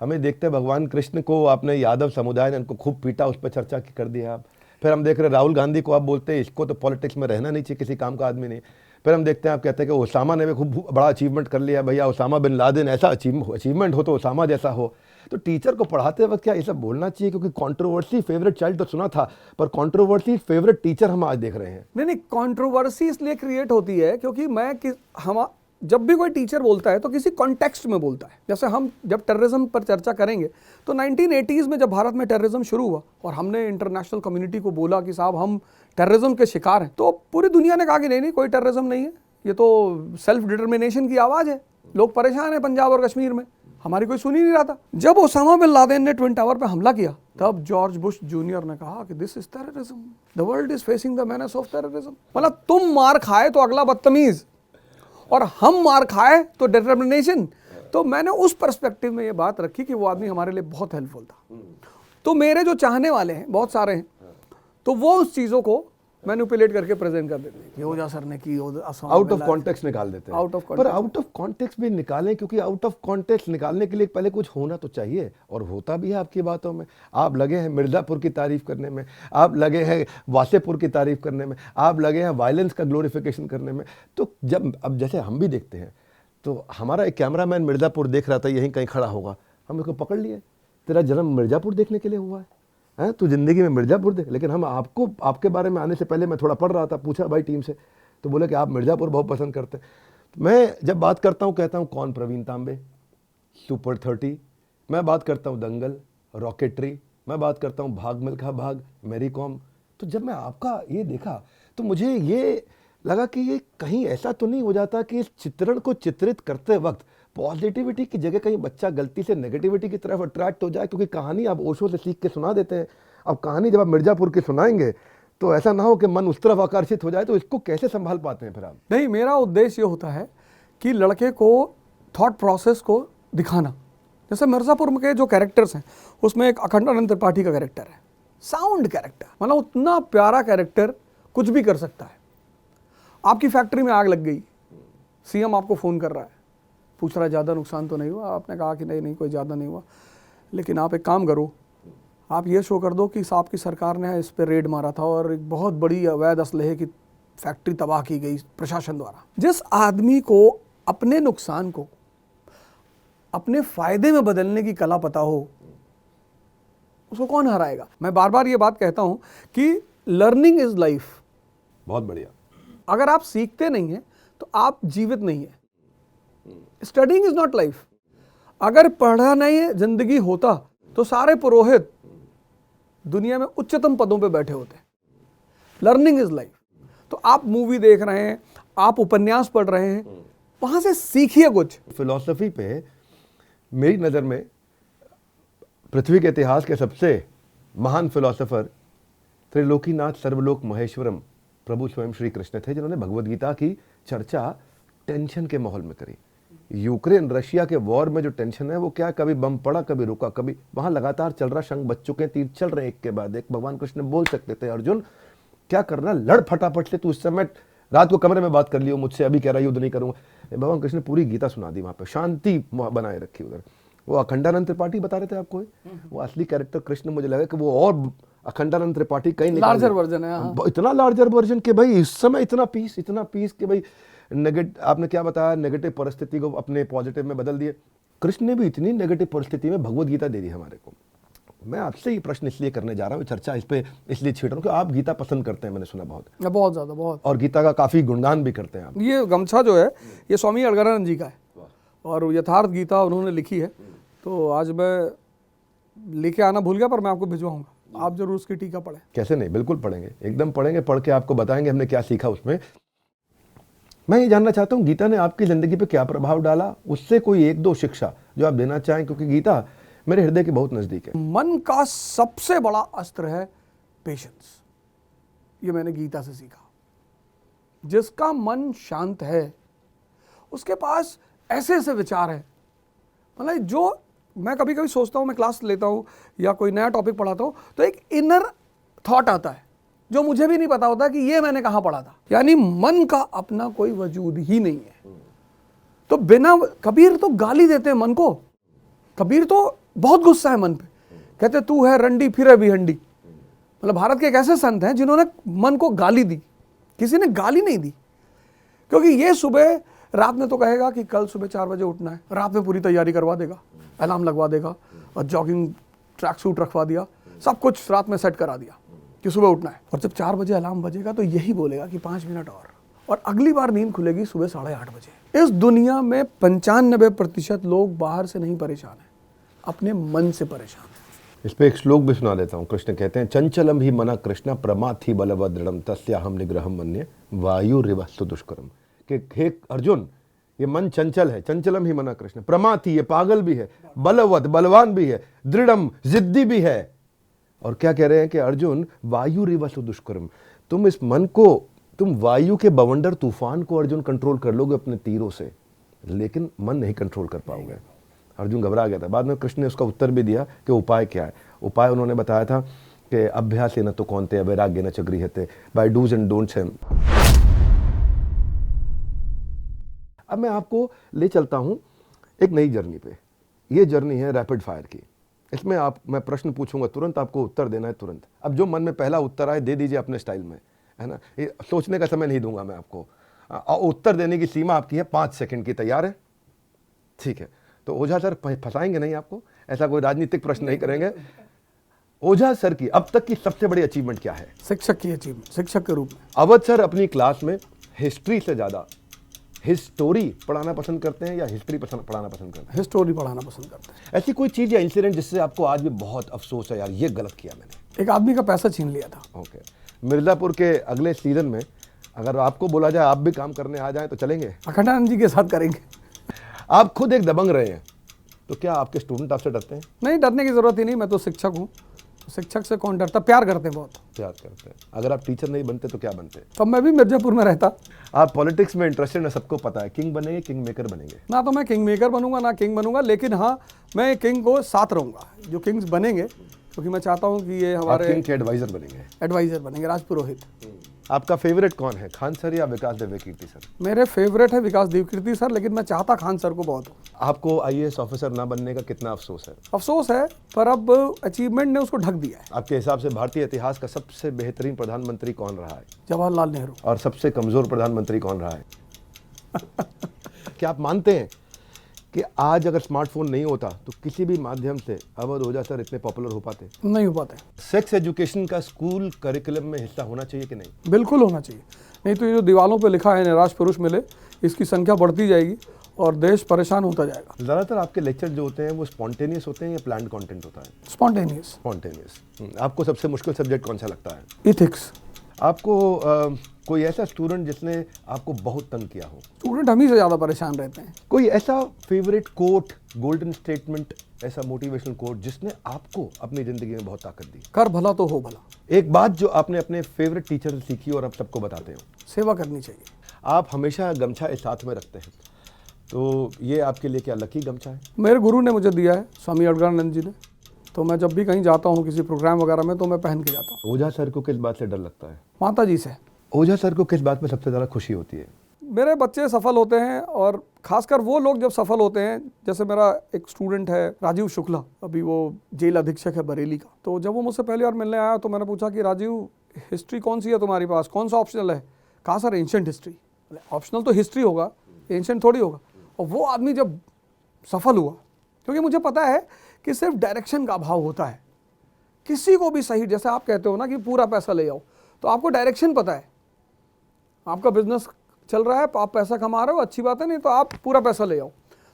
हमें देखते हैं भगवान कृष्ण को आपने यादव समुदाय ने उनको खूब पीटा, उस पर चर्चा कर दिया आप। फिर हम देख रहे हैं राहुल गांधी को आप बोलते हैं इसको तो पॉलिटिक्स में रहना नहीं चाहिए, किसी काम का आदमी नहीं। फिर हम देखते हैं आप कहते हैं कि ओसामा ने भी खूब बड़ा अचीवमेंट कर लिया। भैया ओसामा बिन लादेन ऐसा अचीवमेंट हो तो ओसामा जैसा हो। तो टीचर को पढ़ाते वक्त क्या ये सब बोलना चाहिए? क्योंकि कंट्रोवर्सी फेवरेट चाइल्ड तो सुना था, पर कंट्रोवर्सी फेवरेट टीचर हम आज देख रहे हैं। नहीं, कंट्रोवर्सी इसलिए क्रिएट होती है क्योंकि जब भी कोई टीचर बोलता है तो किसी कॉन्टेक्स्ट में बोलता है। जैसे हम जब टेररिज्म पर चर्चा करेंगे तो 1980s में जब भारत में टेररिज्म शुरू हुआ और हमने इंटरनेशनल कम्युनिटी को बोला कि साहब हम टेररिज्म के शिकार हैं, तो पूरी दुनिया ने कहा कि नहीं नहीं कोई टेररिज्म नहीं है, ये तो सेल्फ डिटर्मिनेशन की आवाज़ है, लोग परेशान हैं पंजाब और कश्मीर में, हमारी कोई सुन ही नहीं रहा था। जब ओसामा बिन लादेन ने ट्विन टावर पे हमला किया तब जॉर्ज बुश जूनियर ने कहा कि this is terrorism, the world is facing the menace of terrorism. मतलब तुम मार खाए तो अगला बदतमीज और हम मार खाए तो डिटर्मिनेशन। तो मैंने उस पर्सपेक्टिव में ये बात रखी कि वो आदमी हमारे लिए बहुत हेल्पफुल था। तो मेरे जो चाहने वाले हैं बहुत सारे हैं, तो वो उस चीज़ों को मैनिपुलेट करके प्रेजेंट कर देते हैं कि ओझा सर ने की, आउट ऑफ कॉन्टेक्स्ट निकाल देते हैं। आउट ऑफ पर आउट ऑफ कॉन्टेक्स्ट भी निकालें, क्योंकि आउट ऑफ कॉन्टेक्स्ट निकालने के लिए पहले कुछ होना तो चाहिए, और होता भी है आपकी बातों में। आप लगे हैं मिर्ज़ापुर की तारीफ करने में, आप लगे हैं वासेपुर की तारीफ करने में, आप लगे हैं वायलेंस का ग्लोरिफिकेशन करने में। तो जब अब जैसे हम भी देखते हैं, तो हमारा एक कैमरामैन मिर्ज़ापुर देख रहा था, यहीं कहीं खड़ा होगा, हम उसको पकड़ लिए, तेरा जन्म मिर्ज़ापुर देखने के लिए हुआ है, हैं तू जिंदगी में मिर्ज़ापुर देख। लेकिन हम आपको, आपके बारे में आने से पहले मैं थोड़ा पढ़ रहा था, पूछा भाई टीम से, तो बोले कि आप मिर्ज़ापुर बहुत पसंद करते हैं। तो मैं जब बात करता हूँ कहता हूँ कौन प्रवीण तांबे, सुपर 30, मैं बात करता हूँ दंगल, रॉकेटरी, मैं बात करता हूँ भाग मिल्खा भाग, मैरी कॉम। तो जब मैं आपका ये देखा तो मुझे ये लगा कि ये कहीं ऐसा तो नहीं हो जाता कि इस चित्रण को चित्रित करते वक्त पॉजिटिविटी की जगह कहीं बच्चा गलती से नेगेटिविटी की तरफ अट्रैक्ट हो जाए, क्योंकि कहानी आप ओशो से सीख के सुना देते हैं। अब कहानी जब आप मिर्ज़ापुर की सुनाएंगे तो ऐसा ना हो कि मन उस तरफ आकर्षित हो जाए, तो इसको कैसे संभाल पाते हैं फिर आप? नहीं, मेरा उद्देश्य ये होता है कि लड़के को थॉट प्रोसेस को दिखाना। जैसे मिर्ज़ापुर के जो कैरेक्टर्स हैं उसमें एक अखंडानंद त्रिपाठी का कैरेक्टर है, साउंड कैरेक्टर, मतलब उतना प्यारा कैरेक्टर कुछ भी कर सकता है। आपकी फैक्ट्री में आग लग गई, सीएम आपको फ़ोन कर रहा है, पूछ रहा है ज़्यादा नुकसान तो नहीं हुआ? आपने कहा कि नहीं नहीं कोई ज़्यादा नहीं हुआ, लेकिन आप एक काम करो, आप ये शो कर दो कि आपकी सरकार ने इस पर रेड मारा था और एक बहुत बड़ी अवैध असलहे की फैक्ट्री तबाह की गई प्रशासन द्वारा। जिस आदमी को अपने नुकसान को अपने फ़ायदे में बदलने की कला पता हो, उसको कौन हराएगा? मैं बार बार ये बात कहता हूँ कि लर्निंग इज़ लाइफ। बहुत बढ़िया। अगर आप सीखते नहीं हैं तो आप जीवित नहीं है। Studying is not life. अगर पढ़ा नहीं है जिंदगी होता तो सारे पुरोहित दुनिया में उच्चतम पदों पे बैठे होते। Learning is life. तो आप मूवी देख रहे हैं, आप उपन्यास पढ़ रहे हैं, वहां से सीखिए कुछ। फिलॉसफी पे मेरी नज़र में पृथ्वी के इतिहास के सबसे महान फिलोसोफर त्रिलोकीनाथ सर्वलोक महेश्वरम प्रभु स्वयं श्री कृष्ण थे, जिन्होंने भगवद गीता की चर्चा टेंशन के माहौल में करी। यूक्रेन रशिया के वॉर में जो टेंशन है वो क्या, कभी बम पड़ा, कभी रुका, कभी वहां लगातार चल रहा, शंख बज चुके, तीर चल रहे एक के बाद एक। भगवान कृष्ण बोल सकते थे अर्जुन क्या करना, लड़ फटाफट से, तू उस समय रात को कमरे में बात कर लियो मुझसे, अभी कह रहा युद्ध नहीं करूंगा। भगवान कृष्ण ने पूरी गीता सुना दी, वहां पर शांति बनाए रखी उधर। वो अखंडानंद त्रिपाठी बता रहे थे आपको, वो असली कैरेक्टर कृष्ण, मुझे लगा कि वो और अखंडानंद त्रिपाठी कहीं लार्जर वर्जन है। हाँ। इतना लार्जर वर्जन के भाई इस समय इतना पीस के भाई आपने क्या बताया, नेगेटिव परिस्थिति को अपने पॉजिटिव में बदल दिए। कृष्ण ने भी इतनी नेगेटिव परिस्थिति में भगवद गीता दे दी हमारे को। मैं आपसे ये प्रश्न इसलिए करने जा रहा हूँ, चर्चा इस पे इसलिए छेड़ रहा हूँ कि आप गीता पसंद करते हैं, मैंने सुना बहुत ज़्यादा, बहुत, और गीता का काफ़ी गुणगान भी करते हैं आप। ये गमछा जो है ये स्वामी अड़गड़ानंद जी का है और यथार्थ गीता उन्होंने लिखी है। तो आज मैं लेके आना भूल गया, पर मैं आपको भिजवाऊंगा, आप जरूर उसकी टीका पढ़ें। कैसे नहीं, बिल्कुल पढ़ेंगे, एकदम पढ़ेंगे, पढ़ के आपको बताएंगे हमने क्या सीखा उसमें। मैं ये जानना चाहता हूँ गीता ने आपकी जिंदगी पे क्या प्रभाव डाला, उससे कोई एक दो शिक्षा जो आप देना चाहें, क्योंकि गीता मेरे हृदय के बहुत नजदीक है। मन का सबसे बड़ा अस्त्र है पेशेंस। ये मैंने गीता से सीखा। जिसका मन शांत है उसके पास ऐसे ऐसे विचार है, मतलब जो मैं कभी कभी सोचता हूँ, मैं क्लास लेता हूँ या कोई नया टॉपिक पढ़ाता हूँ तो एक इनर थॉट आता है जो मुझे भी नहीं पता होता कि ये मैंने कहाँ पढ़ा था। यानी मन का अपना कोई वजूद ही नहीं है। तो बिना, कबीर तो गाली देते हैं मन को, कबीर तो बहुत गुस्सा है मन पे, कहते तू है रंडी फिर भी हंडी। मतलब भारत के एक ऐसे संत हैं जिन्होंने मन को गाली दी, किसी ने गाली नहीं दी, क्योंकि ये सुबह रात में तो कहेगा कि कल सुबह 4 बजे उठना है, रात में पूरी तैयारी करवा देगा, अलार्म लगवा देगा और जॉगिंग ट्रैक सूट रखवा दिया, सब कुछ रात में सेट करा दिया कि सुबह उठना है। और जब 4 बजे अलार्म बजेगा तो यही बोलेगा कि 5 मिनट और अगली बार नींद खुलेगी सुबह 8:30 बजे। इस दुनिया में 95% लोग बाहर से नहीं परेशान हैं, अपने मन से परेशान हैं। इस पे एक श्लोक भी सुना देता हूँ। कृष्ण कहते हैं, चंचलम ही मना कृष्ण प्रमाथि बलवद दृढ़म तस्याहम निग्रहम मन्ये वायुरिवस्तु दुष्करम। कि हे अर्जुन, ये मन चंचल है, चंचलम ही मना कृष्ण, प्रमाथि ये पागल भी है, बलवद बलवान भी है, दृढ़म जिद्दी भी है। और क्या कह रहे हैं कि अर्जुन वायुरिवस्तु दुष्करम, तुम इस मन को, तुम वायु के बवंडर तूफान को अर्जुन कंट्रोल कर लोगे अपने तीरों से, लेकिन मन नहीं कंट्रोल कर पाओगे। अर्जुन घबरा गया था। बाद में कृष्ण ने उसका उत्तर भी दिया कि उपाय क्या है। उपाय उन्होंने बताया था कि अभ्यास न तो कौनते वैराग्य न च गृह्यते, बाय डूज एंड डोंट्स है। अब मैं आपको ले चलता हूं एक नई जर्नी पे। ये जर्नी है रैपिड फायर की। इसमें मैं प्रश्न पूछूंगा, तुरंत आपको उत्तर देना है, तुरंत। अब जो मन में पहला उत्तर आए दे दीजिए अपने स्टाइल में, है ना। ये सोचने का समय नहीं दूंगा मैं आपको। उत्तर देने की सीमा आपकी है 5 सेकंड की। तैयार है? ठीक है। तो ओझा सर फंसाएंगे नहीं आपको, ऐसा कोई राजनीतिक प्रश्न नहीं करेंगे। ओझा सर की अब तक की सबसे बड़ी अचीवमेंट क्या है? शिक्षक की अचीवमेंट, शिक्षक के रूप में। अवध सर अपनी क्लास में हिस्ट्री से ज्यादा हिस्टोरी पढ़ाना पसंद करते हैं या हिस्ट्री पढ़ाना पसंद करते हैं? हिस्टोरी पढ़ाना पसंद करते हैं। ऐसी कोई चीज या इंसिडेंट जिससे आपको आज भी बहुत अफसोस है, यार ये गलत किया मैंने? एक आदमी का पैसा छीन लिया था। ओके। मिर्जापुर के अगले सीजन में अगर आपको बोला जाए आप भी काम करने आ जाए तो चलेंगे? अखंडानंद जी के साथ करेंगे। आप खुद एक दबंग रहे हैं, तो क्या आपके स्टूडेंट आपसे डरते हैं? नहीं, डरने की जरूरत ही नहीं, मैं तो शिक्षक हूँ। शिक्षक से कौन डरता? प्यार करते हैं बहुत। प्यार करते हैं। अगर आप टीचर नहीं बनते तो क्या बनते? तब मैं भी मिर्जापुर में रहता। आप पॉलिटिक्स में इंटरेस्टेड है, सबको पता है। किंग बनेंगे, किंग मेकर बनेंगे? ना तो मैं किंग मेकर बनूंगा ना किंग बनूंगा, लेकिन हाँ मैं किंग को साथ रहूंगा जो किंग्स बनेंगे, क्योंकि मैं चाहता हूँ कि ये हमारे किंग के एडवाइजर बनेंगे। एडवाइजर बनेंगे, राजपुरोहित। आपका फेवरेट कौन है, खान सर या विकास देवकीर्ति सर? मेरे फेवरेट है विकास देवकीर्ति सर, लेकिन मैं चाहता खान सर को बहुत हूँ। आपको आईएएस ऑफिसर ना बनने का कितना अफसोस है? अफसोस है, पर अब अचीवमेंट ने उसको ढक दिया है। आपके हिसाब से भारतीय इतिहास का सबसे बेहतरीन प्रधानमंत्री कौन रहा है? जवाहरलाल नेहरू। और सबसे कमजोर प्रधानमंत्री कौन रहा है? क्या आप मानते हैं कि आज अगर स्मार्टफोन नहीं होता तो किसी भी माध्यम से अवध ओझा सर इतने पॉपुलर हो पाते? नहीं हो पाते। सेक्स एजुकेशन का स्कूल करिकुलम में हिस्सा होना चाहिए कि नहीं? बिल्कुल होना चाहिए, नहीं तो ये जो दीवालों पे लिखा है निराश पुरुष मिले, इसकी संख्या बढ़ती जाएगी और देश परेशान होता जाएगा। ज़्यादातर आपके लेक्चर जो होते हैं वो स्पॉन्टेनियस होते हैं या प्लान्ड कंटेंट होता है? स्पॉन्टेनियस। स्पॉन्टेनियस। आपको सबसे मुश्किल सब्जेक्ट कौन सा लगता है? इथिक्स। आपको कोई ऐसा स्टूडेंट जिसने आपको बहुत तंग किया हो? स्टूडेंट हम ही से ज़्यादा परेशान रहते हैं। कोई ऐसा फेवरेट कोट, गोल्डन स्टेटमेंट, ऐसा मोटिवेशनल कोट जिसने आपको अपनी जिंदगी में बहुत ताकत दी? कर भला तो हो भला। एक बात जो आपने अपने फेवरेट टीचर से सीखी और आप सबको बताते हो? सेवा करनी चाहिए। आप हमेशा गमछा एक साथ में रखते हैं, तो ये आपके लिए क्या लकी गमछा है? मेरे गुरु ने मुझे दिया है, स्वामी अड़गड़ानंद जी ने, तो मैं जब भी कहीं जाता हूँ किसी प्रोग्राम वगैरह में तो मैं पहन के जाता हूँ। ओझा सर को किस बात से डर लगता है? माता जी से। ओझा सर को किस बात में सबसे ज़्यादा खुशी होती है? मेरे बच्चे सफल होते हैं, और खासकर वो लोग जब सफल होते हैं, जैसे मेरा एक स्टूडेंट है राजीव शुक्ला, अभी वो जेल अधीक्षक है बरेली का। तो जब वो मुझसे पहली बार मिलने आया तो मैंने पूछा कि राजीव, हिस्ट्री कौन सी है तुम्हारे पास, कौन सा ऑप्शनल है? कहा सर एंशिएंट हिस्ट्री। ऑप्शनल तो हिस्ट्री होगा, एंशिएंट थोड़ी होगा। और वो आदमी जब सफल हुआ, क्योंकि मुझे पता है कि सिर्फ डायरेक्शन का अभाव होता है। किसी को भी सही, जैसे आप कहते हो ना कि पूरा पैसा ले आओ, तो आपको डायरेक्शन पता है, आपका बिजनेस चल रहा है, आप पैसा कमा रहे हो, अच्छी बात है, नहीं तो आप पूरा पैसा ले आओ।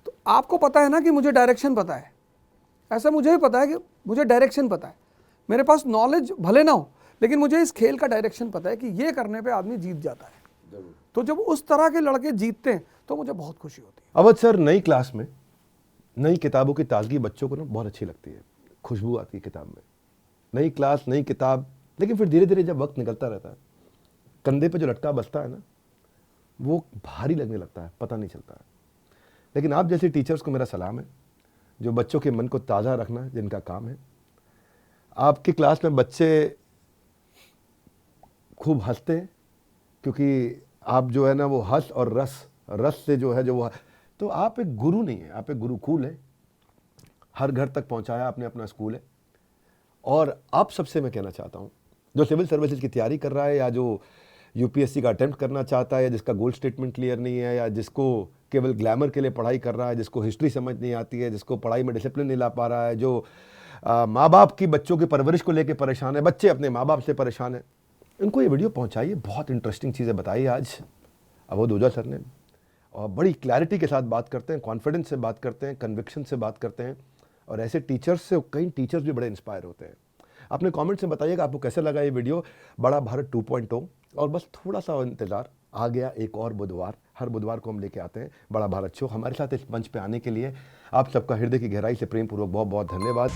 तो आपको पता है ना कि मुझे डायरेक्शन पता है। ऐसा मुझे ही पता है कि मुझे डायरेक्शन पता है। मेरे पास नॉलेज भले ना हो, लेकिन मुझे इस खेल का डायरेक्शन पता है कि ये करने पे आदमी जीत जाता है। तो जब उस तरह के लड़के जीतते हैं तो मुझे बहुत खुशी होती है। अवध सर, नई क्लास में नई किताबों की ताजगी बच्चों को ना बहुत अच्छी लगती है, खुशबू आती है किताब में। नई क्लास, नई किताब, लेकिन फिर धीरे धीरे जब वक्त निकलता रहता है, कंधे पे जो लटका बसता है ना, वो भारी लगने लगता है, पता नहीं चलता है। लेकिन आप जैसे टीचर्स को मेरा सलाम है, जो बच्चों के मन को ताज़ा रखना जिनका काम है। आपकी क्लास में बच्चे खूब हंसते हैं, क्योंकि आप जो है ना वो हंस और रस से जो है जो वो, तो आप एक गुरु नहीं है, आप एक गुरुकुल है। हर घर तक पहुंचाया आपने अपना स्कूल है। और आप सबसे मैं कहना चाहता हूं, जो सिविल सर्विसेज की तैयारी कर रहा है, या जो यूपीएससी का अटेम्प्ट करना चाहता है, या जिसका गोल स्टेटमेंट क्लियर नहीं है, या जिसको केवल ग्लैमर के लिए पढ़ाई कर रहा है, जिसको हिस्ट्री समझ नहीं आती है, जिसको पढ़ाई में डिसिप्लिन नहीं ला पा रहा है, जो माँ बाप की बच्चों की परवरिश को लेकर परेशान है, बच्चे अपने माँ बाप से परेशान है, इनको ये वीडियो पहुंचाइए। बहुत इंटरेस्टिंग चीज़ें बताइए आज। अवध ओझा सर ने, और बड़ी क्लैरिटी के साथ बात करते हैं, कॉन्फिडेंस से बात करते हैं, कन्विक्शन से बात करते हैं, और ऐसे टीचर्स से कई टीचर्स भी बड़े इंस्पायर होते हैं। अपने कमेंट्स में बताइएगा आपको कैसे लगा ये वीडियो, बड़ा भारत 2.0। और बस थोड़ा सा इंतज़ार, आ गया एक और बुधवार। हर बुधवार को हम लेके आते हैं बड़ा भारत शो। हमारे साथ इस मंच पे आने के लिए आप सबका हृदय की गहराई से प्रेम पूर्वक बहुत बहुत धन्यवाद।